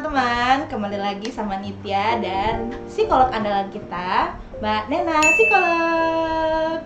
teman-teman, kembali lagi sama Nitya dan psikolog andalan kita, Mbak Nena, psikolog.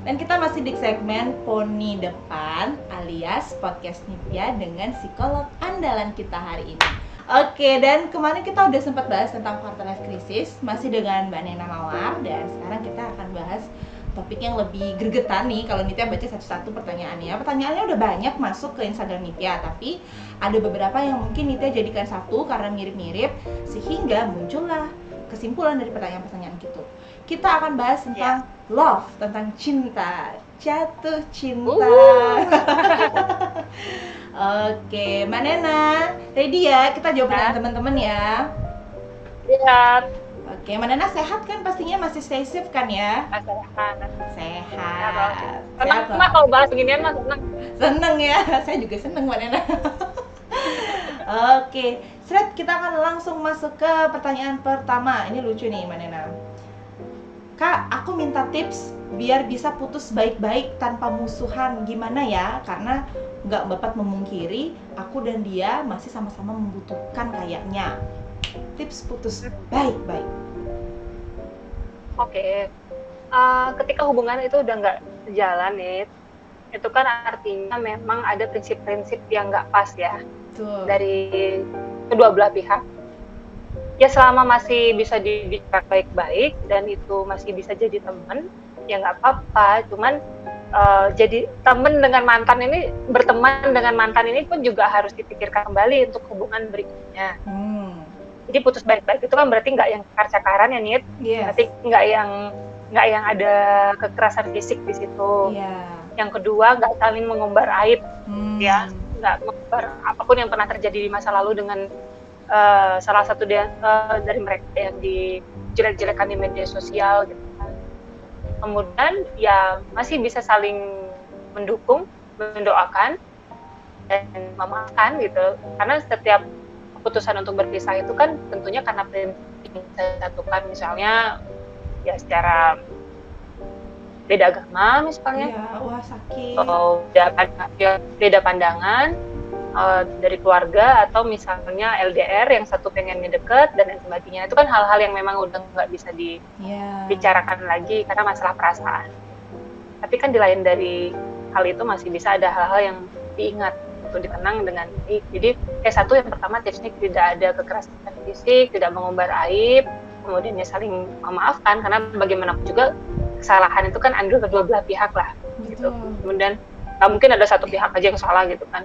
Dan kita masih di segmen Poni Depan alias podcast Nitya dengan psikolog andalan kita hari ini. Oke, dan kemarin kita udah sempat bahas tentang quarter life crisis masih dengan Mbak Nena Mawar, dan sekarang kita akan bahas topik yang lebih gregetan nih. Kalau Nitya baca satu-satu pertanyaannya. Pertanyaannya udah banyak masuk ke Instagram Nitya, tapi ada beberapa yang mungkin Nitya jadikan satu karena mirip-mirip sehingga muncullah kesimpulan dari pertanyaan-pertanyaan gitu. Kita akan bahas tentang love, tentang cinta, jatuh cinta. Oke, Mbak Nena, ready ya? Kita jawab pertanyaan teman-teman ya. Iya. Oke, Mbak Nena sehat kan? Pastinya masih stay safe kan ya? Sehat. Sehat. Senang kalau bahas beginian mah senang. Seneng ya, saya juga seneng Mbak Nena. Oke, Sret, kita akan langsung masuk ke pertanyaan pertama. Ini lucu nih Mbak Nena. Kak, aku minta tips biar bisa putus baik-baik tanpa musuhan. Gimana ya? Karena nggak dapat memungkiri, aku dan dia masih sama-sama membutuhkan kayaknya. Tips putus baik-baik. Oke. Ketika hubungan itu udah nggak jalan nih, itu kan artinya memang ada prinsip-prinsip yang nggak pas ya. Betul. Dari kedua belah pihak. Ya selama masih bisa dibicarakan baik-baik dan itu masih bisa jadi teman, ya nggak apa-apa. Cuman jadi teman dengan mantan ini, berteman dengan mantan ini pun juga harus dipikirkan kembali untuk hubungan berikutnya. Jadi putus baik-baik itu kan berarti nggak yang cakar-cakaran ya Nit, berarti nggak yang ada kekerasan fisik di situ. Yang kedua nggak saling mengumbar aib, ya nggak mengumbar apapun yang pernah terjadi di masa lalu dengan salah satu dari mereka yang dijelek-jelekan di media sosial gitu. Kemudian ya masih bisa saling mendukung, mendoakan dan memaafkan gitu. Karena setiap keputusan untuk berpisah itu kan tentunya karena prinsip yang disatukan, misalnya ya secara beda agama misalnya, atau beda pandangan dari keluarga, atau misalnya LDR yang satu pengennya deket dan lain sebagainya. Itu kan hal-hal yang memang udah nggak bisa dibicarakan lagi karena masalah perasaan. Tapi kan di lain dari hal itu masih bisa ada hal-hal yang diingat untuk dikenang dengan baik. Jadi satu, yang pertama tipsnya tidak ada kekerasan fisik, tidak mengumbar aib, kemudian ya saling memaafkan, karena bagaimanapun juga kesalahan itu kan andil kedua belah pihak lah gitu. Kemudian mungkin ada satu pihak aja yang salah gitu kan.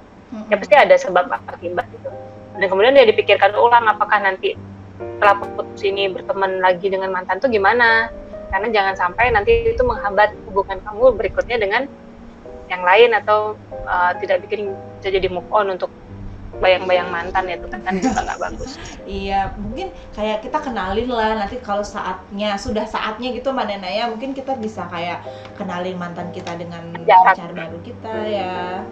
Ya pasti ada sebab akibat gitu. Dan kemudian dia dipikirkan ulang, apakah nanti setelah putus ini berteman lagi dengan mantan tuh gimana? Karena jangan sampai nanti itu menghambat hubungan kamu berikutnya dengan yang lain, atau tidak bikin bisa jadi move on untuk bayang-bayang mantan, itu kan juga nggak bagus. Iya, mungkin kayak kita kenalin lah nanti kalau sudah saatnya gitu Mbak Nena ya, mungkin kita bisa kayak kenalin mantan kita dengan pacar baru kita ya.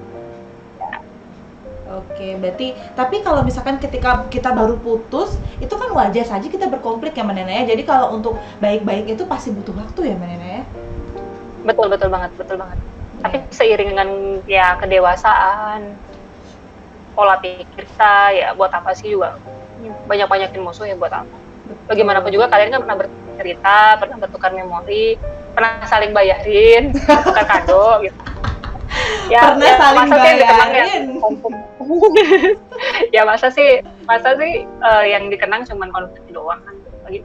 Oke, berarti tapi kalau misalkan ketika kita baru putus, itu kan wajar saja kita berkonflik ya Mbak Nena ya. Jadi kalau untuk baik-baik itu pasti butuh waktu ya Mbak Nena ya. Betul banget. Tapi seiring dengan ya kedewasaan, pola pikir kita, ya buat apa sih juga banyak-banyakin musuh ya buat apa. Bagaimanapun juga kalian kan pernah bercerita, pernah bertukar memori, pernah saling bayarin, tukar kado gitu. Ya, pernah saling bayarin. Ya masa sih yang dikenang cuma konflik doang kan.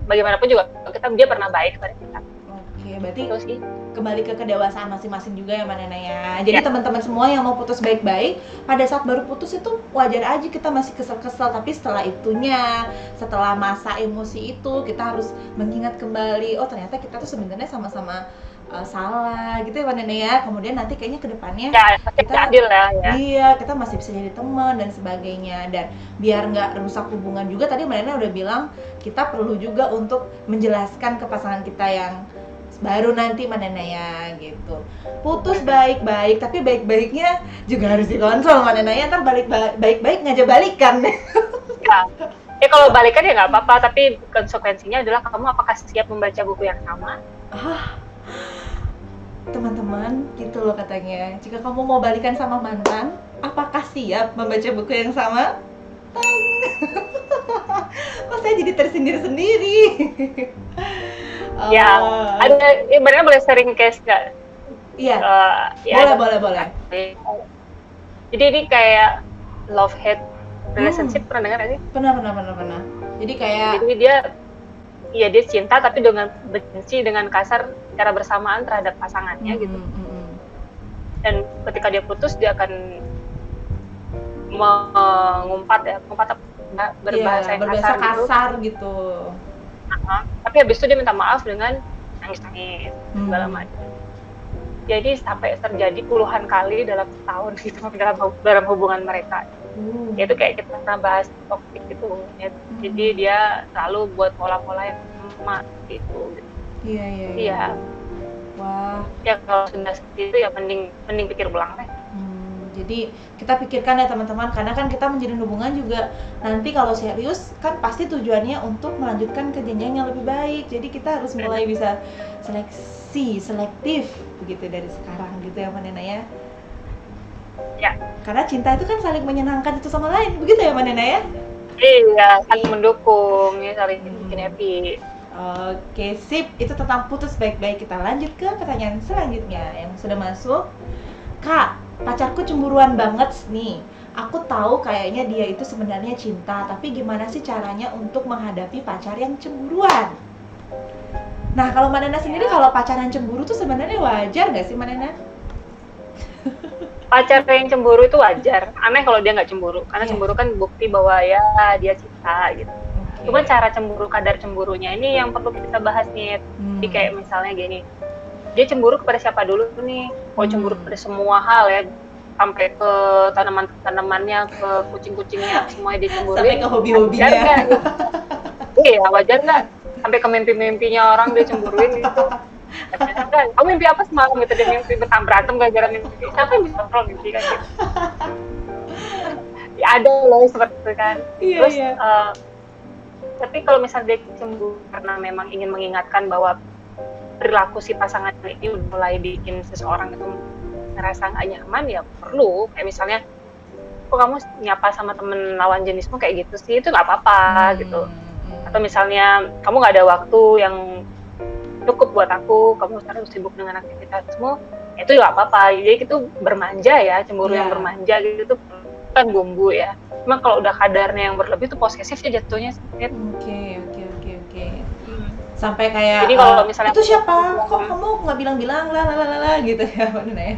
Bagaimanapun juga dia pernah baik pada kita. Oke, berarti itu sih kembali ke kedewasaan masing-masing juga ya Mbak Nena ya. Jadi teman-teman semua yang mau putus baik-baik, pada saat baru putus itu wajar aja kita masih kesel-kesel, tapi setelah masa emosi itu kita harus mengingat kembali, oh ternyata kita tuh sebenarnya sama-sama salah gitu ya Mbak Nena ya. Kemudian nanti kayaknya kedepannya kita adil ya. Iya, kita masih bisa jadi teman dan sebagainya. Dan biar nggak rusak hubungan juga, tadi Mbak Nena udah bilang kita perlu juga untuk menjelaskan ke pasangan kita yang baru nanti Mbak Nena ya gitu. Putus baik-baik, tapi baik-baiknya juga harus dikontrol Mbak Nena ya. Ntar baik-baik ngajak balikan. Ya kalau balikan ya nggak apa-apa, tapi konsekuensinya adalah kamu apakah siap membaca buku yang sama? Ah, teman-teman, gitu loh katanya. Jika kamu mau balikan sama mantan, apakah siap membaca buku yang sama? Kok saya jadi tersindir sendiri? Ya, ada ibaratnya boleh sharing case nggak? Iya, Ya, boleh. Jadi ini kayak love hate relationship, pernah dengar nggak sih? Pernah. Jadi kayak Jadi dia cinta tapi dengan benci dengan kasar secara bersamaan terhadap pasangannya gitu. Dan ketika dia putus dia akan mengumpat berbahasa kasar gitu. Tapi habis itu dia minta maaf dengan nangis-nangis segala macam. Jadi sampai terjadi puluhan kali dalam setahun gitu dalam hubungan mereka. Itu kayak kita pernah bahas topik gitu ya. Jadi dia selalu buat pola-pola yang sama gitu. Iya. Wah. Ya kalau sudah seperti itu ya mending pikir ulang deh. Jadi kita pikirkan ya teman-teman, karena kan kita menjalin hubungan juga nanti kalau serius kan pasti tujuannya untuk melanjutkan ke jenjang yang lebih baik. Jadi kita harus mulai bisa selektif begitu dari sekarang gitu ya Mbak Nena ya. Ya. Karena cinta itu kan saling menyenangkan satu sama lain, begitu ya Mbak Nena ya? Iya, saling mendukung ya, saling bikin happy. Oke, sip. Itu tentang putus baik-baik. Kita lanjut ke pertanyaan selanjutnya yang sudah masuk. Kak, pacarku cemburuan banget nih. Aku tahu kayaknya dia itu sebenarnya cinta, tapi gimana sih caranya untuk menghadapi pacar yang cemburuan? Nah, kalau Mbak Nena sendiri kalau pacaran cemburu tuh sebenarnya wajar nggak sih Mbak Nena? Pacar yang cemburu itu wajar. Aneh kalau dia nggak cemburu, karena cemburu kan bukti bahwa ya dia cinta gitu. Cuma cara cemburu, kadar cemburunya ini yang perlu kita bahas nih. Jadi kayak misalnya gini, dia cemburu kepada siapa dulu nih? Oh, cemburu kepada semua hal ya, sampai ke tanaman-tanamannya, ke kucing-kucingnya, semuanya dia cemburuin. Sampai ke hobi-hobinya. Iya, wajar nggak? Sampai ke mimpi-mimpinya orang dia cemburuin gitu. Kamu mimpi apa semalam gitu? Dia mimpi berantem gara-gara mimpi. Siapa yang bisa kontrol mimpi kan gitu? Ya ada loh seperti itu kan. Terus tapi kalau misalnya dia cemburu karena memang ingin mengingatkan bahwa perilaku si pasangan ini udah mulai bikin seseorang itu ngerasa nggak nyaman, ya perlu kayak misalnya, kok kamu nyapa sama temen lawan jenismu kayak gitu sih, itu nggak apa-apa gitu. Atau misalnya kamu nggak ada waktu yang cukup buat aku, kamu sekarang sibuk dengan aktivitasmu, itu nggak apa-apa. Jadi itu bermanja ya, cemburu yang bermanja gitu kan bumbu ya. Cuma kalau udah kadarnya yang berlebih itu posesif ya jatuhnya. Oke. Sampai kayak jadi kalau misalnya itu siapa? Kok kamu nggak bilang-bilang lah gitu ya Mbak Nena ya?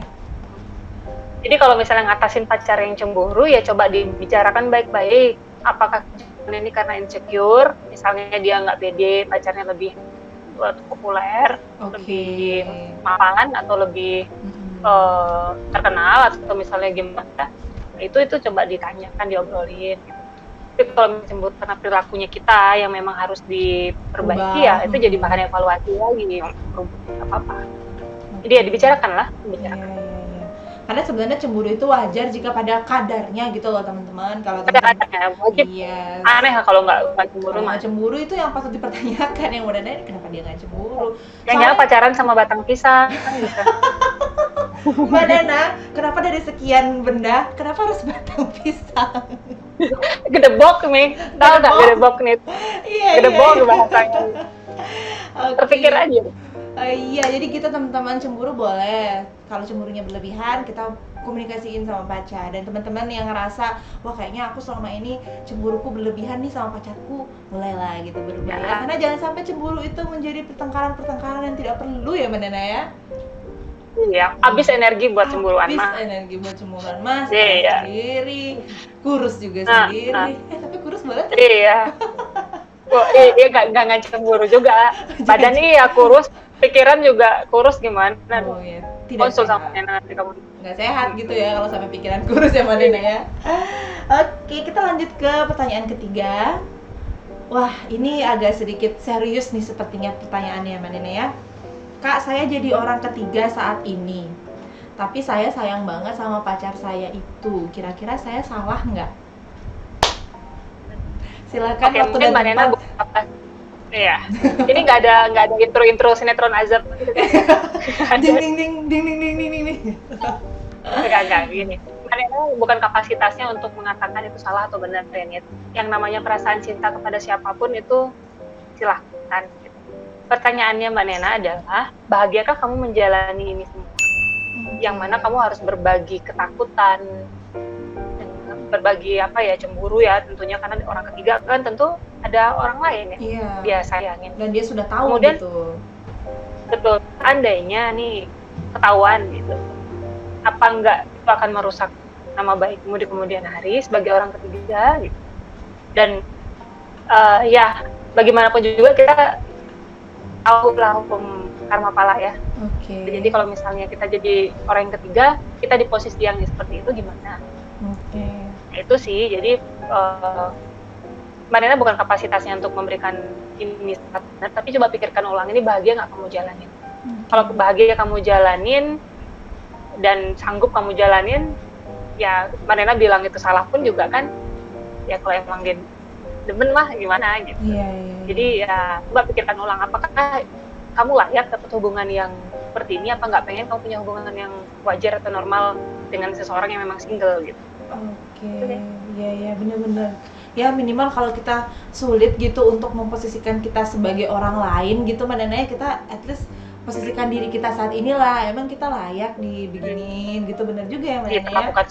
Jadi kalau misalnya ngatasin pacar yang cemburu ya coba dibicarakan baik-baik. Apakah ini karena insecure, misalnya dia nggak pede, pacarnya lebih populer, lebih mapan atau lebih terkenal, atau misalnya gimana? Itu coba ditanyakan, diobrolin. Gitu. Tapi kalau cemburu karena perilakunya kita yang memang harus diperbaiki ya itu jadi bahan evaluasi lagi, nggak apa-apa. Jadi ya dibicarakan lah. Karena sebenarnya cemburu itu wajar jika pada kadarnya gitu loh teman-teman. Kalau kadarnya wajib. Aneh kalau nggak cemburu. Cemburu itu yang patut dipertanyakan, yang udah nanya kenapa dia nggak cemburu. Jangan pacaran sama batang pisang gitu. Mbak Nena, kenapa dari sekian benda, kenapa harus batang pisang? Gedebok nih, tahu nggak gedebok nih? Gedebok bahasanya. Terpikir aja. Iya, jadi kita teman-teman cemburu boleh. Kalau cemburunya berlebihan, kita komunikasiin sama pacar. Dan teman-teman yang ngerasa, wah kayaknya aku selama ini cemburuku berlebihan nih sama pacarku, mulailah gitu berubah ya. Karena jangan sampai cemburu itu menjadi pertengkaran yang tidak perlu ya Mbak Nena ya. Iya, habis energi buat cemburuan mas. Sendiri, kurus juga sendiri. Tapi kurus boleh tuh? Iya. Nggak cemburu juga. Badan iya kurus, pikiran juga kurus gimana? Oh iya. Konsul sama nanti kamu. Nggak sehat gitu ya kalau sampai pikiran kurus ya Mbak Nena ya. Oke, kita lanjut ke pertanyaan ketiga. Wah, ini agak sedikit serius nih sepertinya pertanyaannya Mbak Nena ya. Kak, saya jadi orang ketiga saat ini. Tapi saya sayang banget sama pacar saya itu. Kira-kira saya salah nggak? Silakan Oke, waktu mungkin dan Mbak Nena tempat. bukan apa. Iya. Ini nggak ada intro sinetron azab gitu. Ding ding ding ding ding ding ding ding. Enggak gini. Mbak Nena bukan kapasitasnya untuk mengatakan itu salah atau benar, Renit. Yang namanya perasaan cinta kepada siapapun itu silahkan. Gitu. Pertanyaannya Mbak Nena adalah, bahagiakah kamu menjalani ini semua? Yang mana kamu harus berbagi ketakutan, berbagi cemburu ya tentunya, karena orang ketiga kan tentu ada orang lain ya Iya. dia sayangin. Dan dia sudah tahu Kemudian, gitu. betul, andainya nih ketahuan gitu, apa enggak itu akan merusak nama baikmu di kemudian hari sebagai orang ketiga gitu. Dan ya bagaimanapun juga kita tahu lah hukum karma pala ya. Oke. Jadi kalau misalnya kita jadi orang yang ketiga, kita di posisi yang seperti itu gimana? Oke. Itu sih, jadi Mbak Nena bukan kapasitasnya untuk memberikan ini, tapi coba pikirkan ulang, ini bahagia nggak kamu jalanin? Kalau bahagia kamu jalanin dan sanggup kamu jalanin, ya Mbak Nena bilang itu salah pun juga kan, ya kalau emang dia demen mah gimana gitu. Iya. Jadi ya coba pikirkan ulang, apakah kamu layak dapat hubungan yang seperti ini, apa nggak pengen kamu punya hubungan yang wajar atau normal dengan seseorang yang memang single gitu. Oke. Iya benar-benar. Ya minimal kalau kita sulit gitu untuk memposisikan kita sebagai orang lain gitu, mananya kita at least posisikan diri kita saat inilah, emang kita layak dibikinin gitu, benar juga ya mananya ya.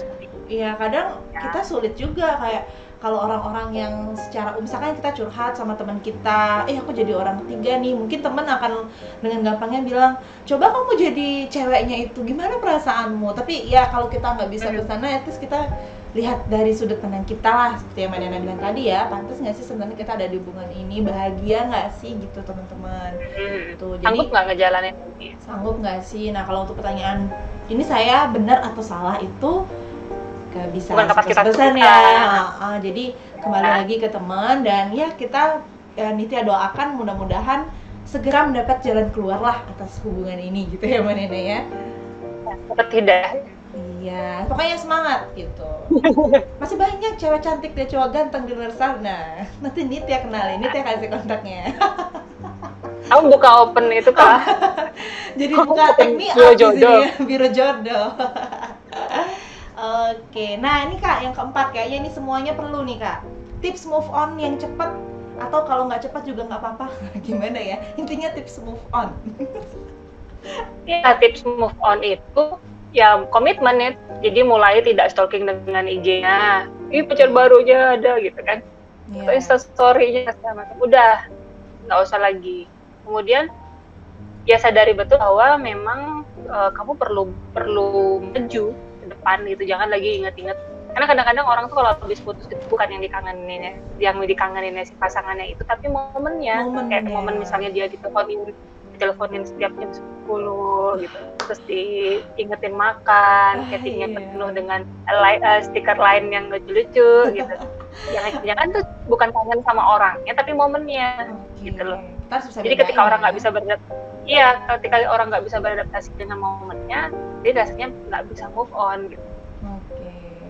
Iya, kadang kita sulit juga kayak kalau orang-orang yang secara misalkan kita curhat sama teman kita, aku jadi orang ketiga nih, mungkin teman akan dengan gampangnya bilang, coba kamu jadi ceweknya itu, gimana perasaanmu? Tapi ya kalau kita nggak bisa ke sana, at least kita lihat dari sudut pandang kita lah, seperti yang Mbak Nena bilang tadi ya, pantas nggak sih sebenarnya kita ada di hubungan ini, bahagia nggak sih gitu teman-teman. Tuh, jadi sanggup nggak ngejalanin ini? Sanggup nggak sih? Nah kalau untuk pertanyaan ini saya benar atau salah itu gak bisa 100% ya. Jadi kembali lagi ke teman, dan ya kita Nitya doakan mudah-mudahan segera mendapat jalan keluar lah atas hubungan ini gitu ya Mbak Nena ya. Tidak. Iya, pokoknya semangat gitu. Masih banyak cewek cantik dan cowok ganteng di luar sana. Nanti Nitya kenalin, Nitya kasih kontaknya. Kamu buka open itu kah? Jadi buka teknik biro jodoh. Biro jodoh. Oke, nah ini Kak yang keempat, kayaknya ini semuanya perlu nih Kak. Tips move on yang cepat, atau kalau nggak cepat juga nggak apa-apa. Gimana ya? Intinya tips move on. Ya, tips move on itu ya komitmen ya. Jadi mulai tidak stalking dengan IG-nya. Pacar barunya ada gitu kan. Atau Instastory-nya segala macam. Udah, nggak usah lagi. Kemudian ya sadari betul bahwa memang kamu perlu maju ke depan gitu. Jangan lagi inget-inget. Karena kadang-kadang orang tuh kalau habis putus itu bukan yang dikangenin si pasangannya itu, tapi momennya. Kayak momen misalnya dia diteleponin setiap jam 10 gitu, terus diingetin makan, chattingnya penuh dengan stiker lain yang lucu-lucu gitu. Jangan tuh bukan kangen sama orangnya, tapi momennya gitu loh. Jadi ketika orang nggak bisa ketika orang nggak bisa beradaptasi dengan momennya, dia rasanya nggak bisa move on gitu.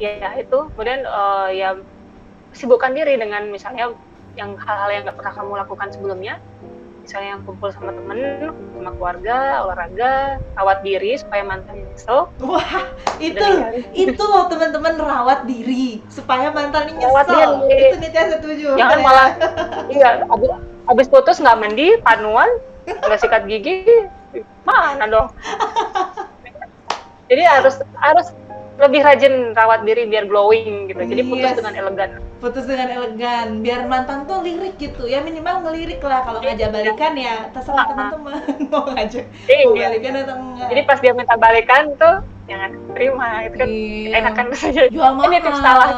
Ya itu, kemudian ya sibukkan diri dengan misalnya yang hal-hal yang nggak pernah kamu lakukan sebelumnya. Misalnya yang kumpul sama temen, sama keluarga, olahraga, rawat diri supaya mantan nyesel. Wah, itu loh teman-teman, rawat diri supaya mantan nyesel. Itu Nitya setuju. Jangan malah, abis putus nggak mandi, panuan, nggak sikat gigi, mana dong? Jadi harus lebih rajin rawat diri biar glowing gitu. Jadi putus dengan elegan, biar mantan tuh lirik gitu ya, minimal ngelirik lah. Kalau ngajak balikan ya terserah teman-teman mau ngajak balikan atau enggak. Jadi pas dia minta balikan tuh jangan terima, itu kan enakan saja. Jual mahal. Ini tips salah.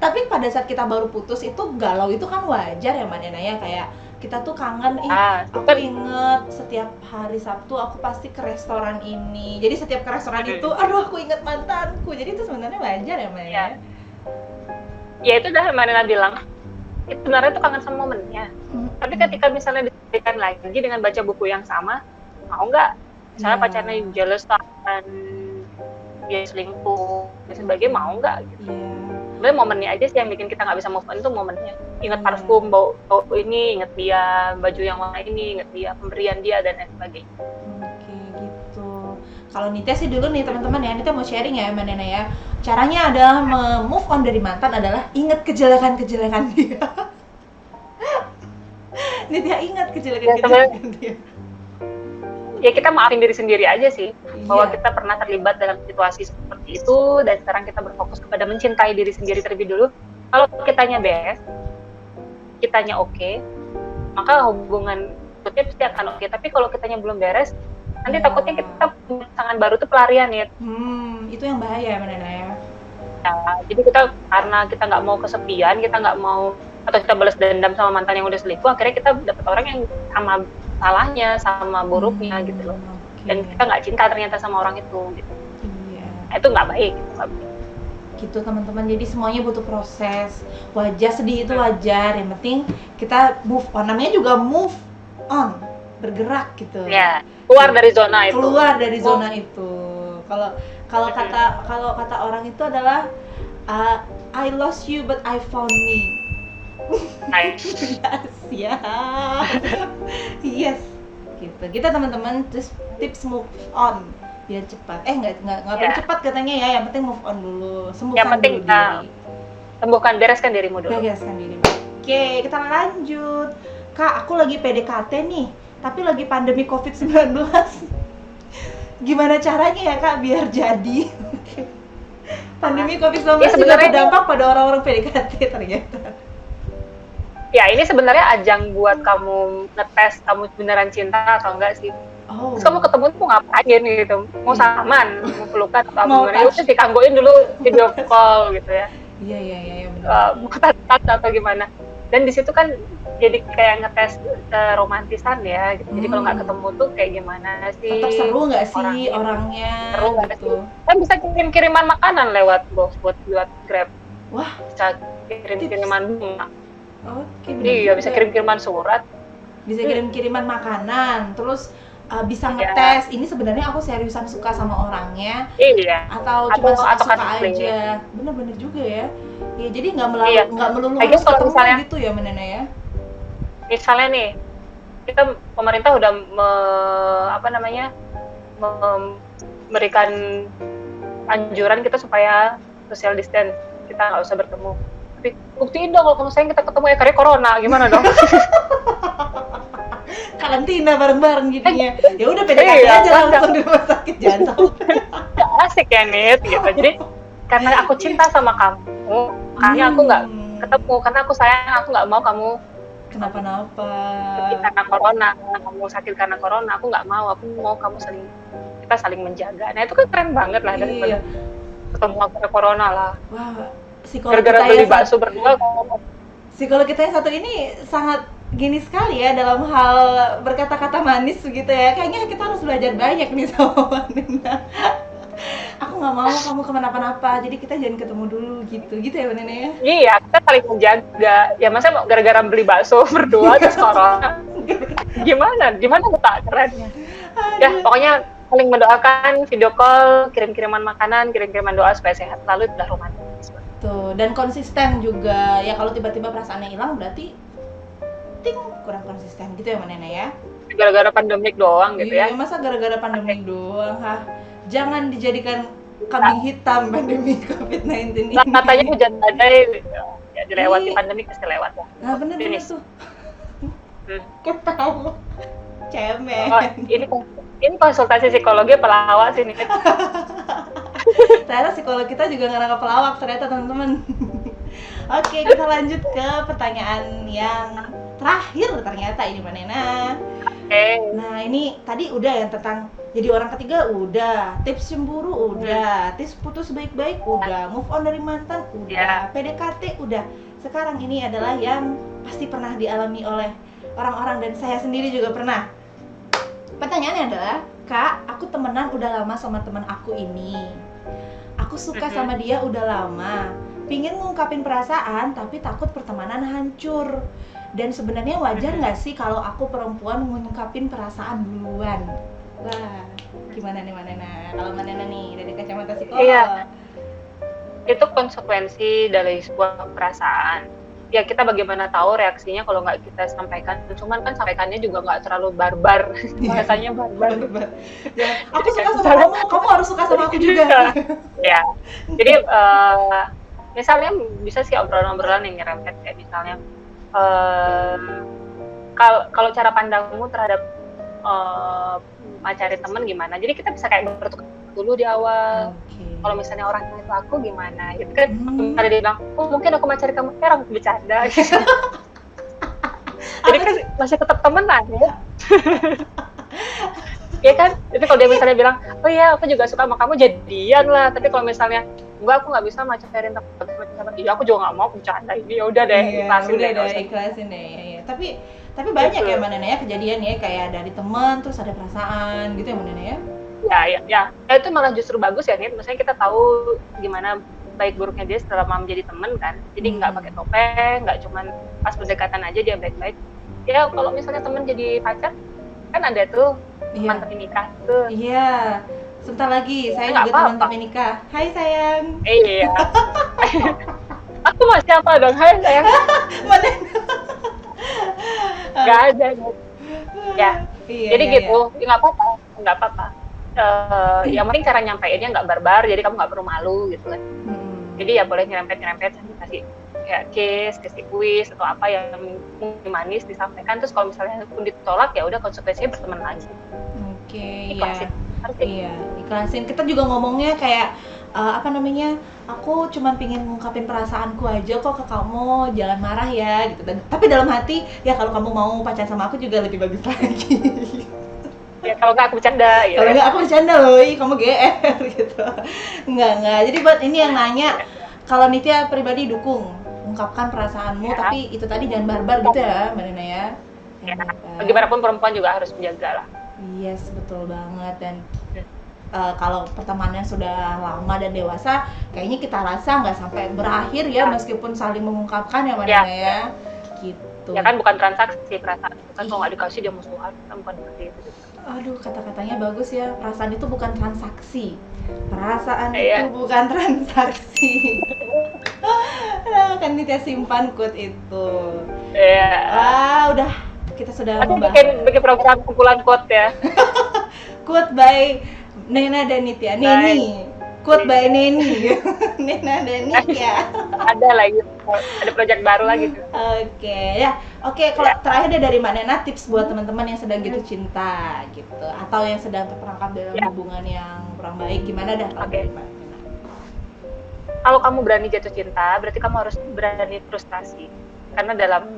tapi pada saat kita baru putus itu galau itu kan wajar ya Mbak Nena ya, kayak kita tuh kangen, aku inget setiap hari Sabtu aku pasti ke restoran ini. Jadi setiap ke restoran itu, aduh aku inget mantanku. Jadi itu sebenarnya wajar ya Mbak Nena? Ya itu udah Mbak Nena bilang, itu sebenarnya tuh kangen sama momennya. Tapi ketika misalnya diberikan lagi dengan baca buku yang sama, mau nggak? Misalnya pacarnya jealous dan dia selingkuh dan sebagainya, mau nggak? Gitu. sebenarnya momennya aja sih yang bikin kita nggak bisa move on, itu momennya. Ingat parfum, bau ini, ingat dia, baju yang warna ini, ingat dia, pemberian dia dan lain sebagainya. Oke, gitu. Kalau Nitya sih dulu nih teman-teman ya, Nitya mau sharing ya Mbak Nena ya. Caranya adalah move on dari mantan adalah ingat kejelekan-kejelekan dia. Nitya ingat kejelekan-kejelekan dia. Ya kita maafin diri sendiri aja sih, bahwa Iya. kita pernah terlibat dalam situasi seperti itu, dan sekarang kita berfokus kepada mencintai diri sendiri terlebih dulu. Kalau kitanya beres, kitanya oke, maka hubungan berikutnya pasti akan oke. Tapi kalau kitanya belum beres, nanti takutnya kita punya pasangan baru tuh pelarian ya. Itu yang bahaya Mbak Nena ya. Nah, jadi kita karena kita nggak mau kesepian, kita nggak mau atau kita balas dendam sama mantan yang udah selingkuh, akhirnya kita dapat orang yang sama salahnya, sama buruknya gitu loh. Dan kita nggak cinta ternyata sama orang itu gitu. Iya. Nah, itu nggak baik, Gitu teman-teman, jadi semuanya butuh proses. Wajar sedih itu wajar, yang penting kita move on, namanya juga move on, bergerak gitu. Ya, keluar dari zona itu. Keluar dari zona itu. Kalau kata orang itu adalah I lost you but I found me. Yes, ya. Yes. Gitu. Kita teman-teman tips move on biar cepat. Nggak perlu cepat katanya ya, yang penting move on dulu. Sembuhkan dulu diri. Sembuhkan, bereskan dirimu dulu. Bereskan diri. Oke, kita lanjut. Kak, aku lagi PDKT nih, tapi lagi pandemi COVID-19. Gimana caranya ya Kak biar jadi? Pandemi COVID-19 ya, juga berdampak pada orang-orang PDKT ternyata. Ya, ini sebenarnya ajang buat kamu ngetes kamu beneran cinta atau enggak sih. Terus kamu ketemu tuh ngapain gitu, mau salaman, mau pelukan atau gimana, udah dikanggoin dulu video call gitu ya. Iya benar. Mau ketat atau gimana. Dan di situ kan jadi kayak ngetes romantisan ya gitu. Jadi kalau nggak ketemu tuh kayak gimana sih, tetap seru nggak sih orangnya, seru nggak gitu. Kan bisa kirim-kiriman makanan lewat GoFood, lewat Grab. Wah, bisa kirim-kiriman bunga. Oke, iya, bisa kirim-kiriman surat, bisa kirim-kiriman makanan, terus bisa ngetes ini sebenarnya aku seriusan suka sama orangnya, atau cuma suka-suka aja. Bener-bener juga ya. Ya jadi nggak melulu harus ketemu misalnya, gitu ya Menena ya. Misalnya nih, kita pemerintah udah memberikan anjuran kita supaya social distance, kita nggak usah bertemu. Tapi buktiin dong kalau misalnya kita ketemu ya karena corona, gimana dong? Karantina bareng-bareng jadinya. Ya udah PDKT aja langsung di rumah sakit, jangan sampai. Asik ya Nit gitu. Jadi karena aku cinta sama kamu, makanya aku nggak ketemu, karena aku sayang, aku nggak mau kamu kenapa-napa sakit karena corona, kamu sakit karena corona, aku nggak mau, aku mau kamu kita saling menjaga. Nah itu kan keren banget lah, daripada ketemu karena corona lah. Wah, gara-gara beli bakso berdua. Psikolog kita yang satu ini sangat gini sekali ya dalam hal berkata-kata manis begitu ya. Kayaknya kita harus belajar banyak nih sama Nena. Aku nggak mau kamu kemana-napa, jadi kita jangan ketemu dulu gitu ya Nena ya. Iya, kita saling menjaga. Ya masa gara-gara beli bakso berdua terus corona. Gimana tak kerennya? Ya pokoknya saling mendoakan, video call, kirim-kiriman makanan, kirim-kiriman doa supaya sehat selalu, udah romantis. Tuh, dan konsisten juga ya. Kalau tiba-tiba perasaannya hilang berarti kurang konsisten gitu ya Nena ya. Gara-gara pandemik doang gitu ya. Masa gara-gara pandemik doang, jangan dijadikan kambing hitam pandemi COVID-19 ini. Katanya hujan badai ya dilewati, pandemik pasti lewat ya. Nah bener tuh. Ketawa cemen. Ini konsultasi psikologi pelawak sih nih. Ternyata psikolog kita juga nggak pelawak ternyata teman-teman. Oke, kita lanjut ke pertanyaan yang terakhir ternyata ini Mbak Nena. Nah ini tadi udah yang tentang jadi orang ketiga udah, tips cemburu udah, tips putus baik-baik udah, move on dari mantan udah, PDKT udah. Sekarang ini adalah yang pasti pernah dialami oleh orang-orang dan saya sendiri juga pernah. Pertanyaannya adalah, Kak, aku temenan udah lama sama teman aku ini. Aku suka sama dia udah lama. Pingin ngungkapin perasaan tapi takut pertemanan hancur. Dan sebenarnya wajar nggak sih kalau aku perempuan ngungkapin perasaan duluan? Wah, gimana nih Manena? Kalau Manena nih dari kacamata psikolog. Iya. itu konsekuensi dari sebuah perasaan. Ya kita bagaimana tahu reaksinya kalau nggak kita sampaikan. Cuman kan sampaikannya juga nggak terlalu barbar, bahasanya barbar. Ya, aku Jadi suka kan sama misalnya, kamu harus suka sama aku juga. ya. Jadi misalnya bisa sih obrolan-obrolan yang nyerempet kayak misalnya kalau cara pandangmu terhadap pacarin temen gimana? Jadi kita bisa kayak bertukar dulu di awal. Kalau misalnya orang itu aku gimana gitu kan, ada dia bilang, oh mungkin aku mencari kamu, orang bercanda gitu. Jadi kan masih tetap temenan ya. Ya kan, jadi kalau dia misalnya bilang, oh iya aku juga suka sama kamu, jadian lah. Tapi kalau misalnya enggak, aku nggak bisa macarin teman-teman, iya aku juga nggak mau bercanda ini, ya udah deh, ikhlasin deh. Ya. Tapi banyak gitu. Ya Mbak Nena ya kejadian ya kayak dari teman terus ada perasaan gitu ya Mbak Nena ya. Ya itu malah justru bagus ya nih, misalnya kita tahu gimana baik buruknya dia selama menjadi teman kan, jadi nggak pakai topeng, nggak cuman pas pendekatan aja dia baik-baik. Ya kalau misalnya teman jadi pacar kan ada tuh teman tapi nikah tuh. Iya, sebentar lagi saya juga teman tapi nikah. Hai sayang. Iya. Aku masih apa dong, hai sayang. Nggak ada. Ya. Jadi gitu, nggak apa-apa. Yang penting cara nyampeinnya nggak barbar, jadi kamu nggak perlu malu gitu kan. Jadi ya boleh nyerempet kasih kayak kiss, kasih kuis atau apa yang manis disampaikan. Terus kalau misalnya pun ditolak ya udah konsekuensinya berteman lagi. Ikhlasin. Iya, ikhlasin. Kita juga ngomongnya kayak aku cuma pingin ngungkapin perasaanku aja kok ke kamu, jangan marah ya gitu. Tapi dalam hati ya kalau kamu mau pacaran sama aku juga lebih bagus lagi. Ya kalau nggak aku bercanda ya. Kalau nggak aku bercanda loh, kamu GR gitu. Enggak. Jadi buat ini yang nanya, kalau Nitya pribadi dukung ungkapkan perasaanmu, tapi itu tadi jangan barbar gitu ya, Mbak Nena ya. Bagaimanapun perempuan juga harus menjaga lah. Yes, betul banget. Dan kalau pertemanannya sudah lama dan dewasa, kayaknya kita rasa nggak sampai berakhir ya, meskipun saling mengungkapkan ya, Mbak Nena ya. Gitu. Ya kan bukan transaksi perasaan, kan kalau nggak dikasih dia musuhan, kan bukan seperti itu. Aduh, kata-katanya bagus ya. Perasaan itu bukan transaksi. Perasaan itu bukan transaksi. Kan Nitya simpan quote itu. Udah kita sudah membahas. Bikin program kumpulan quote ya. Quote by Nena dan Nitya. Neni. Quote by Neni. Nena dan Nitya. Ada lagi. Ada proyek baru lagi tuh. Oke, kalau terakhir dari Mbak Nena, tips buat teman-teman yang sedang jatuh cinta gitu, atau yang sedang terperangkap dalam hubungan yang kurang baik, gimana dah kalau Mbak Nena? Kalau kamu berani jatuh cinta, berarti kamu harus berani frustasi. Karena dalam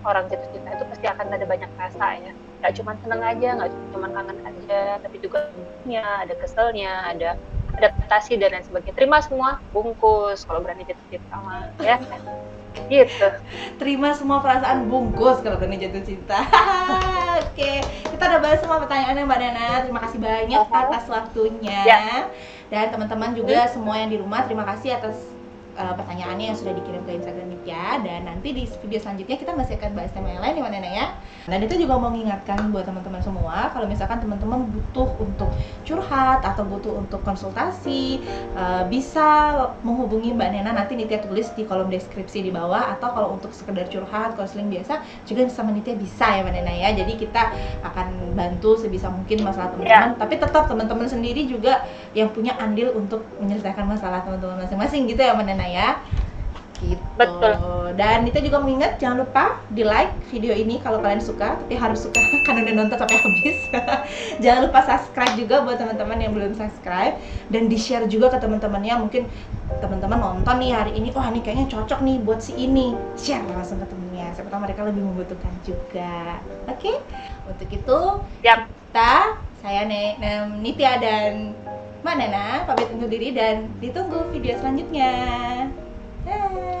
orang jatuh cinta itu pasti akan ada banyak rasa ya. Gak cuma seneng aja, gak cuma kangen aja, tapi juga ada keselnya, ada adaptasi dan lain sebagainya. Terima semua, bungkus kalau berani jatuh cinta ya. Gitu. Terima semua perasaan, bungkus kalau berani jatuh cinta. Oke, kita udah bahas semua pertanyaannya Mbak Nena. Terima kasih banyak atas waktunya. Dan teman-teman juga semua yang di rumah, terima kasih atas pertanyaannya yang sudah dikirim ke Instagram Nitya. Dan nanti di video selanjutnya kita masih akan bahas tema yang lain ya Mbak Nena ya. Dan itu juga mau mengingatkan buat teman-teman semua, kalau misalkan teman-teman butuh untuk curhat atau butuh untuk konsultasi, bisa menghubungi Mbak Nena, nanti Nitya tulis di kolom deskripsi di bawah. Atau kalau untuk sekedar curhat, konseling biasa juga sama Nitya bisa ya Mbak Nena ya. Jadi kita akan bantu sebisa mungkin masalah teman-teman, tapi tetap teman-teman sendiri juga yang punya andil untuk menyelesaikan masalah teman-teman masing-masing gitu ya Mbak Nena ya. Gitu. Betul. Dan Nitya juga mengingat, jangan lupa di like video ini kalau kalian suka, tapi harus suka karena udah nonton sampai habis. Jangan lupa subscribe juga buat teman-teman yang belum subscribe, dan di share juga ke teman-temannya. Mungkin teman-teman nonton nih hari ini, wah ini kayaknya cocok nih buat si ini, share langsung ke temennya, siapa tahu mereka lebih membutuhkan juga. Oke? Untuk itu saya Nitya dan Mbak Nena pamit undur diri dan ditunggu video selanjutnya. Dah.